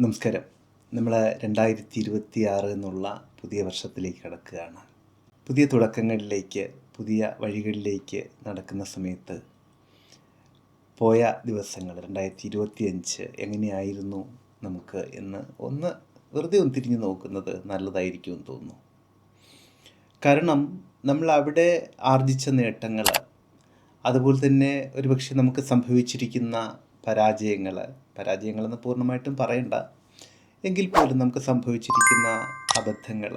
നമസ്കാരം. നമ്മൾ 2026 എന്നുള്ള പുതിയ വർഷത്തിലേക്ക് കടക്കുകയാണ്. പുതിയ തുടക്കങ്ങളിലേക്ക്, പുതിയ വഴികളിലേക്ക് നടക്കുന്ന സമയത്ത് പോയ ദിവസങ്ങൾ 2025 എങ്ങനെയായിരുന്നു നമുക്ക് എന്ന് വെറുതെ തിരിഞ്ഞു നോക്കുന്നത് നല്ലതായിരിക്കുമെന്ന് തോന്നുന്നു. കാരണം നമ്മൾ അവിടെ ആർജിച്ച നേട്ടങ്ങൾ, അതുപോലെ തന്നെ ഒരുപക്ഷെ നമുക്ക് സംഭവിച്ചിരിക്കുന്ന പരാജയങ്ങളെന്ന് പൂർണ്ണമായിട്ടും പറയണ്ട, എങ്കിൽ പോലും നമുക്ക് സംഭവിച്ചിരിക്കുന്ന അബദ്ധങ്ങൾ,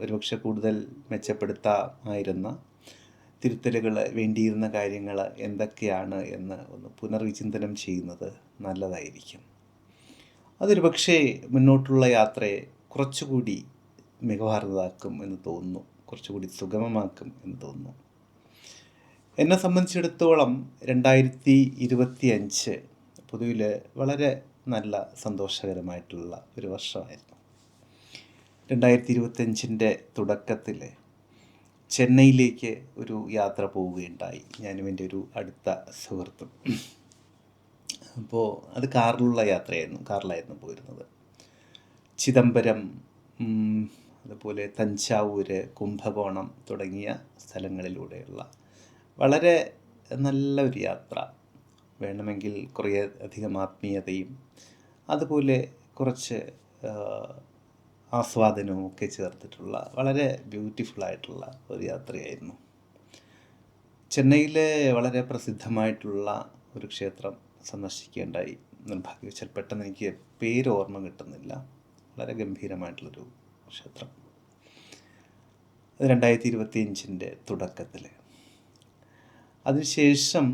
ഒരുപക്ഷെ കൂടുതൽ മെച്ചപ്പെടുത്താമായിരുന്ന തിരുത്തലുകൾ, വേണ്ടിയിരുന്ന കാര്യങ്ങൾ എന്തൊക്കെയാണ് എന്ന് ഒന്ന് പുനർവിചിന്തനം ചെയ്യുന്നത് നല്ലതായിരിക്കും. അതൊരു പക്ഷേ മുന്നോട്ടുള്ള യാത്രയെ കുറച്ചുകൂടി മികവാർന്നതാക്കും എന്ന് തോന്നുന്നു, കുറച്ചുകൂടി സുഗമമാക്കും എന്ന് തോന്നുന്നു. എന്നെ സംബന്ധിച്ചിടത്തോളം 2025 പൊതുവിൽ വളരെ നല്ല സന്തോഷകരമായിട്ടുള്ള ഒരു വർഷമായിരുന്നു. 2025 തുടക്കത്തിൽ ചെന്നൈയിലേക്ക് ഒരു യാത്ര പോവുകയുണ്ടായി, ഞാനും എൻ്റെ ഒരു അടുത്ത സുഹൃത്തും. അപ്പോൾ അത് കാറിലായിരുന്നു പോയിരുന്നത്. ചിദംബരം, അതുപോലെ തഞ്ചാവൂർ, കുംഭകോണം തുടങ്ങിയ സ്ഥലങ്ങളിലൂടെയുള്ള വളരെ നല്ലൊരു യാത്ര. വേണമെങ്കിൽ കുറേ അധികം ആത്മീയതയും അതുപോലെ കുറച്ച് ആസ്വാദനവും ഒക്കെ ചേർത്തിട്ടുള്ള വളരെ ബ്യൂട്ടിഫുള്ളായിട്ടുള്ള ഒരു യാത്രയായിരുന്നു. ചെന്നൈയിലെ വളരെ പ്രസിദ്ധമായിട്ടുള്ള ഒരു ക്ഷേത്രം സന്ദർശിക്കേണ്ടായി. നിർഭാഗ്യവശാൽ പെട്ടെന്ന് എനിക്ക് പേര് ഓർമ്മ കിട്ടുന്നില്ല. വളരെ ഗംഭീരമായിട്ടുള്ളൊരു ക്ഷേത്രം. 2025 തുടക്കത്തിൽ. അതിനുശേഷം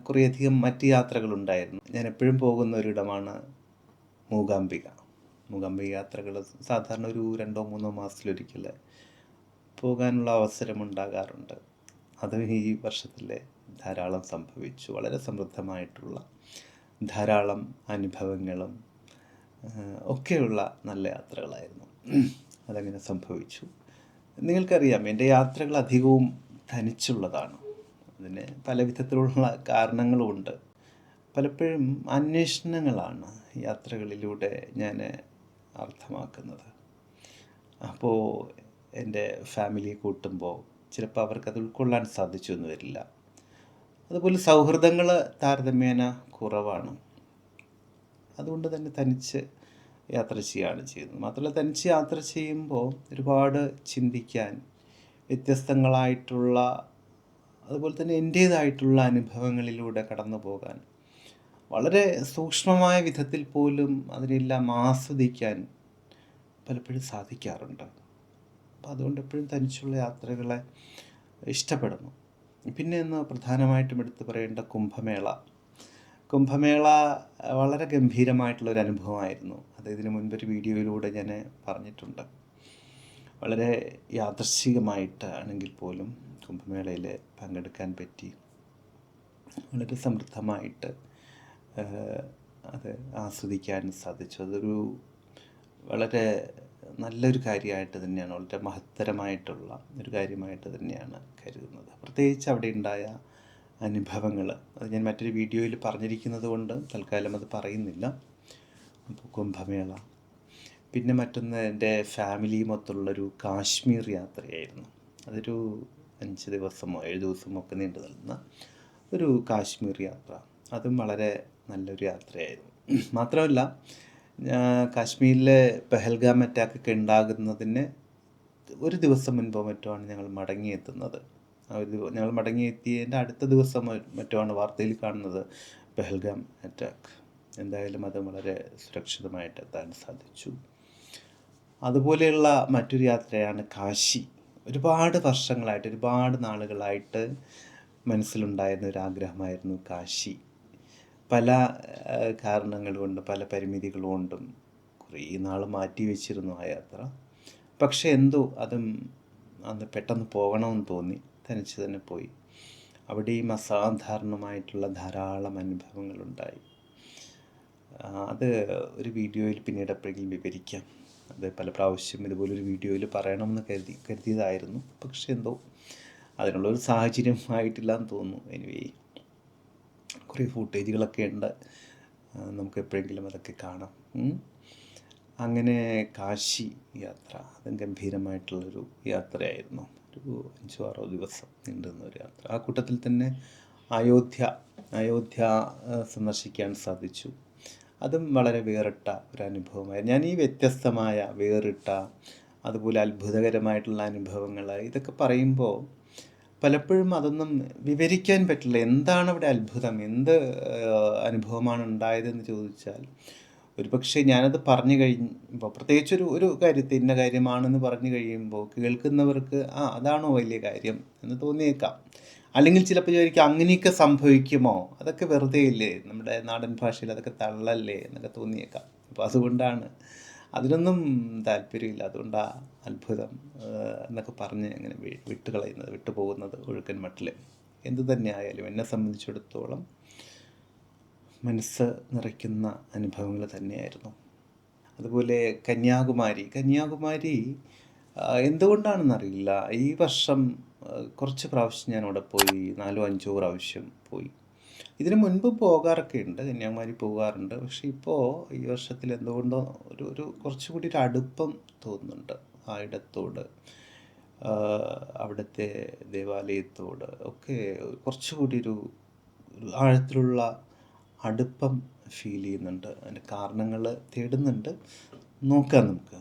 കുറേയധികം മറ്റ് യാത്രകളുണ്ടായിരുന്നു. ഞാൻ എപ്പോഴും പോകുന്ന ഒരിടമാണ് മൂകാംബിക യാത്രകൾ സാധാരണ ഒരു 2-3 മാസത്തിലൊരിക്കൽ പോകാനുള്ള അവസരമുണ്ടാകാറുണ്ട്. അത് ഈ വർഷത്തിൽ ധാരാളം സംഭവിച്ചു. വളരെ സമൃദ്ധമായിട്ടുള്ള ധാരാളം അനുഭവങ്ങളും ഒക്കെയുള്ള നല്ല യാത്രകളായിരുന്നു. അതങ്ങനെ സംഭവിച്ചു. നിങ്ങൾക്കറിയാം, എൻ്റെ യാത്രകൾ അധികവും തനിച്ചുള്ളതാണ്. അതിന് പല വിധത്തിലുള്ള കാരണങ്ങളുമുണ്ട്. പലപ്പോഴും അന്വേഷണങ്ങളാണ് യാത്രകളിലൂടെ ഞാൻ അർത്ഥമാക്കുന്നത്. അപ്പോൾ എൻ്റെ ഫാമിലിയെ കൂട്ടുമ്പോൾ ചിലപ്പോൾ അവർക്കത് ഉൾക്കൊള്ളാൻ സാധിച്ചു എന്ന് വരില്ല. അതുപോലെ സൗഹൃദങ്ങൾ താരതമ്യേന കുറവാണ്. അതുകൊണ്ട് തന്നെ തനിച്ച് യാത്ര ചെയ്യുകയാണ് ചെയ്യുന്നത്. മാത്രമല്ല, തനിച്ച് യാത്ര ചെയ്യുമ്പോൾ ഒരുപാട് ചിന്തിക്കാൻ, വ്യത്യസ്തങ്ങളായിട്ടുള്ള അതുപോലെ തന്നെ എൻ്റേതായിട്ടുള്ള അനുഭവങ്ങളിലൂടെ കടന്നു പോകാൻ, വളരെ സൂക്ഷ്മമായ വിധത്തിൽ പോലും അതിനെല്ലാം ആസ്വദിക്കാൻ പലപ്പോഴും സാധിക്കാറുണ്ട്. അപ്പോൾ അതുകൊണ്ട് എപ്പോഴും തനിച്ചുള്ള യാത്രകളെ ഇഷ്ടപ്പെടുന്നു. പിന്നെ ഇന്ന് പ്രധാനമായിട്ടും എടുത്തു പറയേണ്ട കുംഭമേള വളരെ ഗംഭീരമായിട്ടുള്ളൊരു അനുഭവമായിരുന്നു. അത് ഇതിനു മുൻപൊരു വീഡിയോയിലൂടെ ഞാൻ പറഞ്ഞിട്ടുണ്ട്. വളരെ യാദൃശ്ചികമായിട്ട് ആണെങ്കിൽ പോലും കുംഭമേളയിൽ പങ്കെടുക്കാൻ പറ്റി. വളരെ സമൃദ്ധമായിട്ട് അത് ആസ്വദിക്കാൻ സാധിച്ചു. അതൊരു വളരെ നല്ലൊരു കാര്യമായിട്ട് തന്നെയാണ്, വളരെ മഹത്തരമായിട്ടുള്ള ഒരു കാര്യമായിട്ട് തന്നെയാണ് കരുതുന്നത്. പ്രത്യേകിച്ച് അവിടെ ഉണ്ടായ അനുഭവങ്ങൾ അത് ഞാൻ മറ്റൊരു വീഡിയോയിൽ പറഞ്ഞിരിക്കുന്നത് കൊണ്ട് തൽക്കാലം അത് പറയുന്നില്ല. അപ്പോൾ കുംഭമേള, പിന്നെ മറ്റൊന്ന് എൻ്റെ ഫാമിലിയുമൊത്തുള്ളൊരു കാശ്മീർ യാത്രയായിരുന്നു. അതൊരു 5 ദിവസമോ 7 ദിവസമോ ഒക്കെ നീണ്ടു നിൽക്കുന്ന ഒരു കാശ്മീർ യാത്ര. അതും വളരെ നല്ലൊരു യാത്രയായിരുന്നു. മാത്രമല്ല, കാശ്മീരിലെ പെഹൽഗാം അറ്റാക്കൊക്കെ ഉണ്ടാകുന്നതിന് ഒരു ദിവസം മുൻപോ മറ്റോ ആണ് ഞങ്ങൾ മടങ്ങിയെത്തുന്നത്. ഞങ്ങൾ മടങ്ങിയെത്തിയതിൻ്റെ അടുത്ത ദിവസം മറ്റോ ആണ് വാർത്തയിൽ കാണുന്നത് പെഹൽഗാം അറ്റാക്ക്. എന്തായാലും അത് വളരെ സുരക്ഷിതമായിട്ട് എത്താൻ സാധിച്ചു. അതുപോലെയുള്ള മറ്റൊരു യാത്രയാണ് കാശി. ഒരുപാട് വർഷങ്ങളായിട്ട്, ഒരുപാട് നാളുകളായിട്ട് മനസ്സിലുണ്ടായിരുന്ന ഒരു ആഗ്രഹമായിരുന്നു കാശി. പല കാരണങ്ങൾ കൊണ്ടും പല പരിമിതികൾ കൊണ്ടും കുറേ നാൾ മാറ്റി വെച്ചിരുന്നു ആ യാത്ര. പക്ഷേ എന്തോ അതും അന്ന് പെട്ടെന്ന് പോകണമെന്ന് തോന്നി. തനിച്ച് തന്നെ പോയി. അവിടെയും അസാധാരണമായിട്ടുള്ള ധാരാളം അനുഭവങ്ങളുണ്ടായി. അത് ഒരു വീഡിയോയിൽ പിന്നീട് എപ്പോഴെങ്കിലും വിവരിക്കാം. അത് പല പ്രാവശ്യം ഇതുപോലൊരു വീഡിയോയിൽ പറയണമെന്ന് കരുതിയതായിരുന്നു. പക്ഷെ എന്തോ അതിനുള്ളൊരു സാഹചര്യം ആയിട്ടില്ല എന്ന് തോന്നുന്നു. എനിവേ, കുറേ ഫൂട്ടേജുകളൊക്കെ ഉണ്ട്. നമുക്ക് എപ്പോഴെങ്കിലും അതൊക്കെ കാണാം. ഉം. അങ്ങനെ കാശി യാത്ര, അതും ഗംഭീരമായിട്ടുള്ളൊരു യാത്രയായിരുന്നു. ഒരു 5-6 ദിവസം നീണ്ടുനിന്ന ഒരു യാത്ര. ആ കൂട്ടത്തിൽ തന്നെ അയോധ്യ അയോധ്യ സന്ദർശിക്കാൻ സാധിച്ചു. അതും വളരെ വേറിട്ട ഒരു അനുഭവമായിരുന്നു. ഞാൻ ഈ വ്യത്യസ്തമായ, വേറിട്ട, അതുപോലെ അത്ഭുതകരമായിട്ടുള്ള അനുഭവങ്ങൾ ഇതൊക്കെ പറയുമ്പോൾ പലപ്പോഴും അതൊന്നും വിവരിക്കാൻ പറ്റില്ല. എന്താണ് അവിടെ അത്ഭുതം, എന്ത് അനുഭവമാണ് ഉണ്ടായതെന്ന് ചോദിച്ചാൽ ഒരുപക്ഷെ ഞാനത് പറഞ്ഞു കഴിയുമ്പോൾ, പ്രത്യേകിച്ചൊരു ഒരു കാര്യത്തെ ഇന്ന കാര്യമാണെന്ന് പറഞ്ഞു കഴിയുമ്പോൾ കേൾക്കുന്നവർക്ക് അതാണോ വലിയ കാര്യം എന്ന് തോന്നിയേക്കാം. അല്ലെങ്കിൽ ചിലപ്പോൾ ചോദിക്കും അങ്ങനെയൊക്കെ സംഭവിക്കുമോ, അതൊക്കെ വെറുതെ ഇല്ലേ, നമ്മുടെ നാടൻ ഭാഷയിൽ അതൊക്കെ തള്ളല്ലേ എന്നൊക്കെ തോന്നിയേക്കാം. അപ്പോൾ അതുകൊണ്ടാണ് അതിനൊന്നും താല്പര്യമില്ല. അതുകൊണ്ടാണ് അത്ഭുതം എന്നൊക്കെ പറഞ്ഞ് അങ്ങനെ വിട്ടുകളയുന്നത്, വിട്ടുപോകുന്നത് ഒഴുക്കൻ മട്ടിൽ. എന്തു തന്നെ ആയാലും എന്നെ സംബന്ധിച്ചിടത്തോളം മനസ്സ് നിറയ്ക്കുന്ന അനുഭവങ്ങൾ തന്നെയായിരുന്നു. അതുപോലെ കന്യാകുമാരി എന്തുകൊണ്ടാണെന്നറിയില്ല, ഈ വർഷം കുറച്ച് പ്രാവശ്യം ഞാൻ അവിടെ പോയി, 4-5 പ്രാവശ്യം പോയി. ഇതിനു മുൻപ് പോകാറൊക്കെ ഉണ്ട്, കന്യാകുമാരി പോകാറുണ്ട്. പക്ഷെ ഇപ്പോൾ ഈ വർഷത്തിൽ എന്തുകൊണ്ടോ ഒരു കുറച്ചുകൂടി ഒരു അടുപ്പം തോന്നുന്നുണ്ട് ആ ഇടത്തോട്, അവിടുത്തെ ദേവാലയത്തോട് ഒക്കെ കുറച്ചുകൂടി ഒരു ആഴത്തിലുള്ള അടുപ്പം ഫീൽ ചെയ്യുന്നുണ്ട്. അതിൻ്റെ കാരണങ്ങൾ തേടുന്നുണ്ട്, നോക്കാം നമുക്ക്.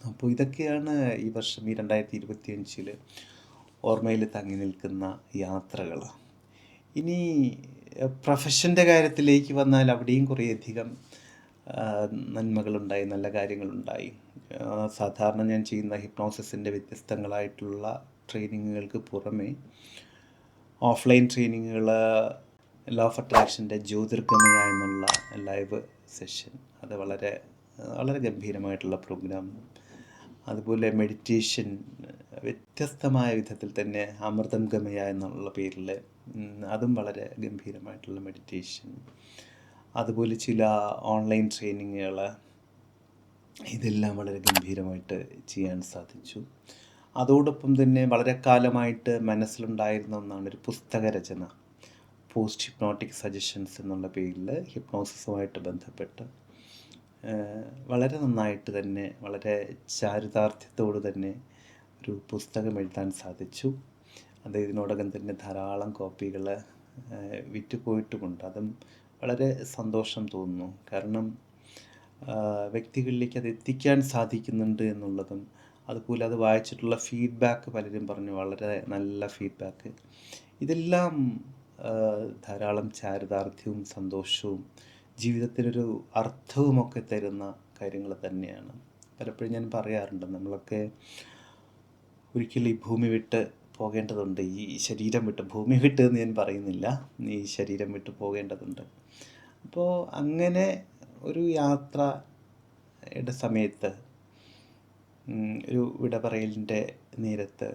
അപ്പോൾ ഇതൊക്കെയാണ് ഈ വർഷം, ഈ 2025 ഓർമ്മയിൽ തങ്ങി നിൽക്കുന്ന യാത്രകൾ. ഇനി പ്രൊഫഷൻ്റെ കാര്യത്തിലേക്ക് വന്നാൽ അവിടെയും കുറേയധികം നന്മകളുണ്ടായി, നല്ല കാര്യങ്ങളുണ്ടായി. സാധാരണ ഞാൻ ചെയ്യുന്ന ഹിപ്നോസിസിൻ്റെ വ്യത്യസ്തങ്ങളായിട്ടുള്ള ട്രെയിനിങ്ങുകൾക്ക് പുറമെ ഓഫ്ലൈൻ ട്രെയിനിങ്ങുകൾ, ലോ ഓഫ് അട്രാക്ഷൻ്റെ ജ്യോതിർഗമയ എന്നുള്ള ലൈവ് സെഷൻ, അത് വളരെ വളരെ ഗംഭീരമായിട്ടുള്ള പ്രോഗ്രാം. അതുപോലെ മെഡിറ്റേഷൻ വ്യത്യസ്തമായ വിധത്തിൽ തന്നെ അമൃതം ഗമയ എന്നുള്ള പേരിൽ, അതും വളരെ ഗംഭീരമായിട്ടുള്ള മെഡിറ്റേഷൻ. അതുപോലെ ചില ഓൺലൈൻ ട്രെയിനിങ്ങുകൾ, ഇതെല്ലാം വളരെ ഗംഭീരമായിട്ട് ചെയ്യാൻ സാധിച്ചു. അതോടൊപ്പം തന്നെ വളരെ കാലമായിട്ട് മനസ്സിലുണ്ടായിരുന്ന ഒന്നാണ് ഒരു പുസ്തക രചന. പോസ്റ്റ് ഹിപ്നോട്ടിക് സജഷൻസ് എന്നുള്ള പേരിൽ ഹിപ്നോസിസുമായിട്ട് ബന്ധപ്പെട്ട് വളരെ നന്നായിട്ട് തന്നെ, വളരെ ചാരിതാർത്ഥ്യത്തോട് തന്നെ ഒരു പുസ്തകം എഴുതാൻ സാധിച്ചു. അത് ഇതിനോടകം തന്നെ ധാരാളം കോപ്പികൾ വിറ്റുപോയിട്ടുമുണ്ട്. അതും വളരെ സന്തോഷം തോന്നുന്നു. കാരണം വ്യക്തികളിലേക്ക് അത് എത്തിക്കാൻ സാധിക്കുന്നുണ്ട് എന്നുള്ളതും, അതുപോലെ അത് വായിച്ചിട്ടുള്ള ഫീഡ്ബാക്ക് പലരും പറഞ്ഞു, വളരെ നല്ല ഫീഡ്ബാക്ക്. ഇതെല്ലാം ധാരാളം ചാരിതാർത്ഥ്യവും സന്തോഷവും ജീവിതത്തിനൊരു അർത്ഥവുമൊക്കെ തരുന്ന കാര്യങ്ങൾ തന്നെയാണ്. പലപ്പോഴും ഞാൻ പറയാറുണ്ട്, നമ്മളൊക്കെ ഒരിക്കലും ഈ ഭൂമി വിട്ട് പോകേണ്ടതുണ്ട്, ഈ ശരീരം വിട്ട്, ഭൂമി വിട്ട് എന്ന് ഞാൻ പറയുന്നില്ല, ഈ ശരീരം വിട്ട് പോകേണ്ടതുണ്ട്. അപ്പോൾ അങ്ങനെ ഒരു യാത്രയുടെ സമയത്ത്, ഒരു വിട പറയലിൻ്റെ നേരത്ത്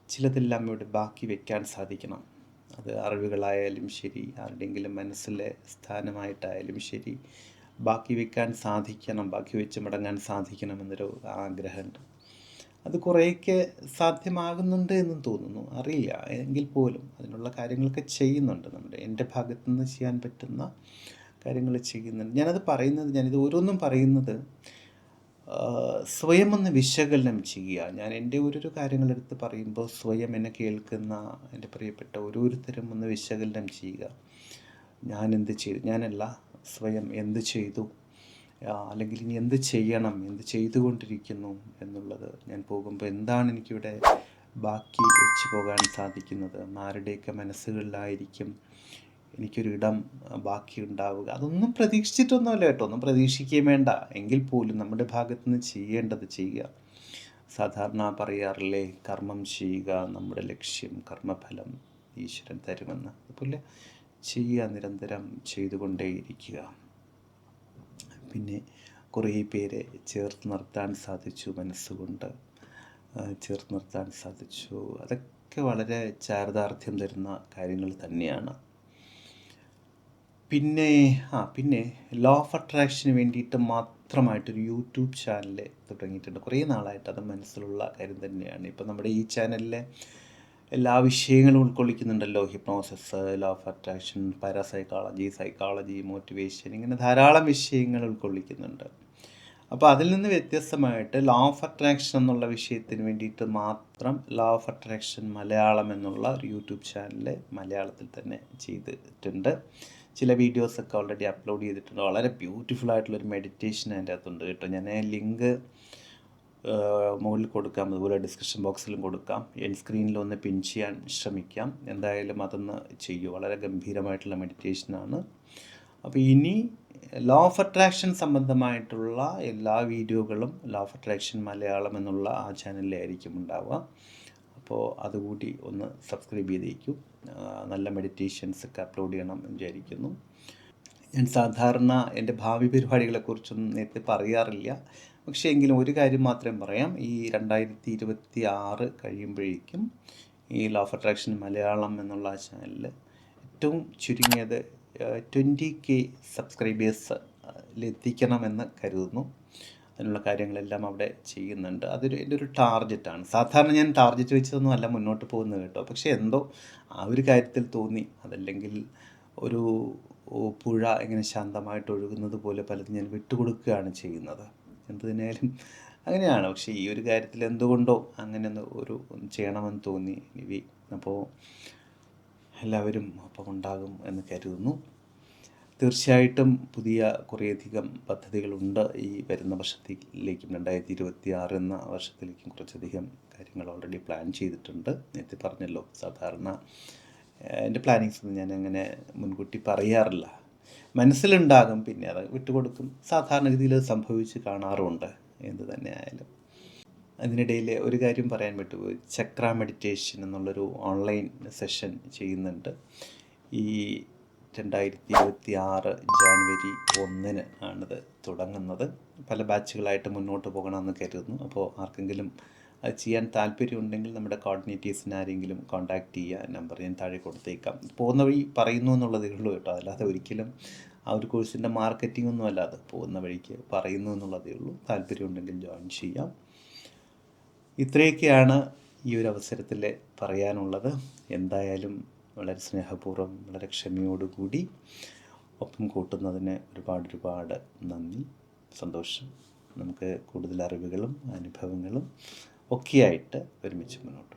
ചിലതെല്ലാം ഇവിടെ ബാക്കി വയ്ക്കാൻ സാധിക്കണം. അത് അറിവുകളായാലും ശരി, ആരുടെയെങ്കിലും മനസ്സിലെ സ്ഥാനമായിട്ടായാലും ശരി, ബാക്കി വയ്ക്കാൻ സാധിക്കണം, ബാക്കി വെച്ച് മടങ്ങാൻ സാധിക്കണമെന്നൊരു ആഗ്രഹമുണ്ട്. അത് കുറേയൊക്കെ സാധ്യമാകുന്നുണ്ട് എന്നും തോന്നുന്നു, അറിയില്ല. എങ്കിൽ പോലും അതിനുള്ള കാര്യങ്ങളൊക്കെ ചെയ്യുന്നുണ്ട്. എൻ്റെ ഭാഗത്തു നിന്ന് ചെയ്യാൻ പറ്റുന്ന കാര്യങ്ങൾ ചെയ്യുന്നുണ്ട്. ഞാനിത് ഓരോന്നും പറയുന്നത് സ്വയം ഒന്ന് വിശകലനം ചെയ്യുക. ഞാൻ എൻ്റെ ഓരോരോ കാര്യങ്ങളെടുത്ത് പറയുമ്പോൾ സ്വയം എന്നെ കേൾക്കുന്ന എൻ്റെ പ്രിയപ്പെട്ട ഓരോരുത്തരും ഒന്ന് വിശകലനം ചെയ്യുക. ഞാൻ എന്ത് ചെയ്തു, ഞാനല്ല, സ്വയം എന്ത് ചെയ്തു, അല്ലെങ്കിൽ ഇനി എന്ത് ചെയ്യണം, എന്ത് ചെയ്തുകൊണ്ടിരിക്കുന്നു എന്നുള്ളത്. ഞാൻ പോകുമ്പോൾ എന്താണ് എനിക്കിവിടെ ബാക്കി വെച്ച് പോകാൻ സാധിക്കുന്നത്, ആരുടെയൊക്കെ മനസ്സുകളിലായിരിക്കും എനിക്കൊരിടം ബാക്കി ഉണ്ടാവുക. അതൊന്നും പ്രതീക്ഷിച്ചിട്ടൊന്നുമല്ല കേട്ടോ, ഒന്നും പ്രതീക്ഷിക്കുകയും വേണ്ട. എങ്കിൽ പോലും നമ്മുടെ ഭാഗത്തു നിന്ന് ചെയ്യേണ്ടത് ചെയ്യുക. സാധാരണ പറയാറില്ലേ, കർമ്മം ചെയ്യുക, നമ്മുടെ ലക്ഷ്യം, കർമ്മഫലം ഈശ്വരൻ തരുമെന്ന്. അതുപോലെ ചെയ്യുക, നിരന്തരം ചെയ്തുകൊണ്ടേയിരിക്കുക. പിന്നെ കുറേ പേരെ ചേർത്ത് നിർത്താൻ സാധിച്ചു, മനസ്സുകൊണ്ട് ചേർത്ത് നിർത്താൻ സാധിച്ചു. അതൊക്കെ വളരെ ചാരിതാർത്ഥ്യം തരുന്ന കാര്യങ്ങൾ തന്നെയാണ്. പിന്നെ ലോ ഓഫ് അട്രാക്ഷന് വേണ്ടിയിട്ട് മാത്രമായിട്ടൊരു യൂട്യൂബ് ചാനൽ തുടങ്ങിയിട്ടുണ്ട്. കുറേ നാളായിട്ട് അത് മനസ്സിലുള്ള കാര്യം തന്നെയാണ്. ഇപ്പം നമ്മുടെ ഈ ചാനലിലെ എല്ലാ വിഷയങ്ങളും ഉൾക്കൊള്ളിക്കുന്നുണ്ടല്ലോ. Hypnosis, law of attraction, parapsychology, psychology, motivation, ഇങ്ങനെ ധാരാളം വിഷയങ്ങൾ ഉൾക്കൊള്ളിക്കുന്നുണ്ട്. അപ്പോൾ അതിൽ നിന്ന് വ്യത്യസ്തമായിട്ട് ലോ ഓഫ് അട്രാക്ഷൻ എന്നുള്ള വിഷയത്തിന് വേണ്ടിയിട്ട് മാത്രം ലോ ഓഫ് അട്രാക്ഷൻ മലയാളം എന്നുള്ള ഒരു യൂട്യൂബ് ചാനൽ മലയാളത്തിൽ തന്നെ ചെയ്തിട്ടുണ്ട്. ചില വീഡിയോസൊക്കെ ഓൾറെഡി അപ്ലോഡ് ചെയ്തിട്ടുണ്ട്. വളരെ ബ്യൂട്ടിഫുൾ ആയിട്ടുള്ളൊരു മെഡിറ്റേഷൻ അതിൻ്റെ അകത്തുണ്ട് കേട്ടോ. ഞാൻ ലിങ്ക് മുകളിൽ കൊടുക്കാം, അതുപോലെ ഡിസ്ക്രിപ്ഷൻ ബോക്സിലും കൊടുക്കാം. എൻ സ്ക്രീനിലൊന്ന് പിൻ ചെയ്യാൻ ശ്രമിക്കാം. എന്തായാലും അതൊന്ന് ചെയ്യൂ. വളരെ ഗംഭീരമായിട്ടുള്ള മെഡിറ്റേഷനാണ്. അപ്പോൾ ഇനി ലോ ഓഫ് അട്രാക്ഷൻ സംബന്ധമായിട്ടുള്ള എല്ലാ വീഡിയോകളും ലോ ഓഫ് അട്രാക്ഷൻ മലയാളം എന്നുള്ള ആ ചാനലിലായിരിക്കും ഉണ്ടാവുക. അപ്പോൾ അതുകൂടി ഒന്ന് സബ്സ്ക്രൈബ് ചെയ്തേക്കും. നല്ല മെഡിറ്റേഷൻസൊക്കെ അപ്ലോഡ് ചെയ്യണം എന്ന് വിചാരിക്കുന്നു. ഞാൻ സാധാരണ എൻ്റെ ഭാവി പരിപാടികളെക്കുറിച്ചൊന്നും നേരത്തെ പറയാറില്ല. പക്ഷേ എങ്കിലും ഒരു കാര്യം മാത്രം പറയാം. ഈ 2026 കഴിയുമ്പോഴേക്കും ഈ ലോ ഓഫ് അട്രാക്ഷൻ മലയാളം എന്നുള്ള ആ ചാനലിൽ ഏറ്റവും ചുരുങ്ങിയത് 20K സബ്സ്ക്രൈബേഴ്സിലെത്തിക്കണമെന്ന് കരുതുന്നു. അതിനുള്ള കാര്യങ്ങളെല്ലാം അവിടെ ചെയ്യുന്നുണ്ട്. എൻ്റെ ഒരു ടാർഗറ്റാണ്. സാധാരണ ഞാൻ ടാർഗറ്റ് വെച്ചതൊന്നും അല്ല മുന്നോട്ട് പോകുന്നത് കേട്ടോ. പക്ഷേ എന്തോ ആ ഒരു കാര്യത്തിൽ തോന്നി. അതല്ലെങ്കിൽ ഒരു പുഴ ഇങ്ങനെ ശാന്തമായിട്ട് ഒഴുകുന്നത് പോലെ പലതും ഞാൻ വിട്ടുകൊടുക്കുകയാണ് ചെയ്യുന്നത്. എന്ത് തന്നെയായാലും അങ്ങനെയാണ്. പക്ഷേ ഈ ഒരു കാര്യത്തിൽ എന്തുകൊണ്ടോ അങ്ങനെ ഒരു ചെയ്യണമെന്ന് തോന്നി. അപ്പോൾ എല്ലാവരും ഒപ്പം ഉണ്ടാകും എന്ന് കരുതുന്നു. തീർച്ചയായിട്ടും പുതിയ കുറേയധികം പദ്ധതികളുണ്ട് ഈ വരുന്ന വർഷത്തിലേക്കും. 2026 എന്ന വർഷത്തിലേക്കും കുറച്ചധികം കാര്യങ്ങൾ ഓൾറെഡി പ്ലാൻ ചെയ്തിട്ടുണ്ട്. നേരത്തെ പറഞ്ഞല്ലോ, സാധാരണ എൻ്റെ പ്ലാനിങ്സൊന്നും ഞാൻ അങ്ങനെ മുൻകൂട്ടി പറയാറില്ല. മനസ്സിലുണ്ടാകും, പിന്നെ അത് വിട്ടുകൊടുക്കും. സാധാരണഗതിയിൽ അത് സംഭവിച്ച് കാണാറുമുണ്ട്. എന്ത് തന്നെ ആയാലും. അതിനിടയിൽ ഒരു കാര്യം പറയാൻ വിട്ടുപോയി. ചക്ര മെഡിറ്റേഷൻ എന്നുള്ളൊരു ഓൺലൈൻ സെഷൻ ചെയ്യുന്നുണ്ട്. ഈ 2026 ജാനുവരി 1 ആണിത് തുടങ്ങുന്നത്. പല ബാച്ചുകളായിട്ട് മുന്നോട്ട് പോകണമെന്ന് കരുതുന്നു. അപ്പോൾ ആർക്കെങ്കിലും അത് ചെയ്യാൻ താല്പര്യമുണ്ടെങ്കിൽ നമ്മുടെ കോർഡിനേറ്റേഴ്സിനെ ആരെങ്കിലും കോൺടാക്റ്റ് ചെയ്യുക. നമ്പർ ഞാൻ താഴെ കൊടുത്തേക്കാം. പോകുന്ന വഴി പറയുന്നു എന്നുള്ളതേ ഉള്ളൂ കേട്ടോ. അല്ലാതെ ഒരിക്കലും ആ ഒരു കോഴ്സിൻ്റെ മാർക്കറ്റിംഗ് ഒന്നും അല്ലാതെ പോകുന്ന വഴിക്ക് പറയുന്നു എന്നുള്ളതേ ഉള്ളൂ. താല്പര്യമുണ്ടെങ്കിൽ ജോയിൻ ചെയ്യാം. ഇത്രയൊക്കെയാണ് ഈ ഒരു അവസരത്തിൽ പറയാനുള്ളത്. എന്തായാലും വളരെ സ്നേഹപൂർവ്വം, വളരെ ക്ഷമയോടുകൂടി ഒപ്പം കൂട്ടുന്നതിന് ഒരുപാട് നന്ദി, സന്തോഷം. നമുക്ക് കൂടുതൽ അറിവുകളും അനുഭവങ്ങളും ഒക്കെയായിട്ട് ഒരുമിച്ച് മുന്നോട്ട്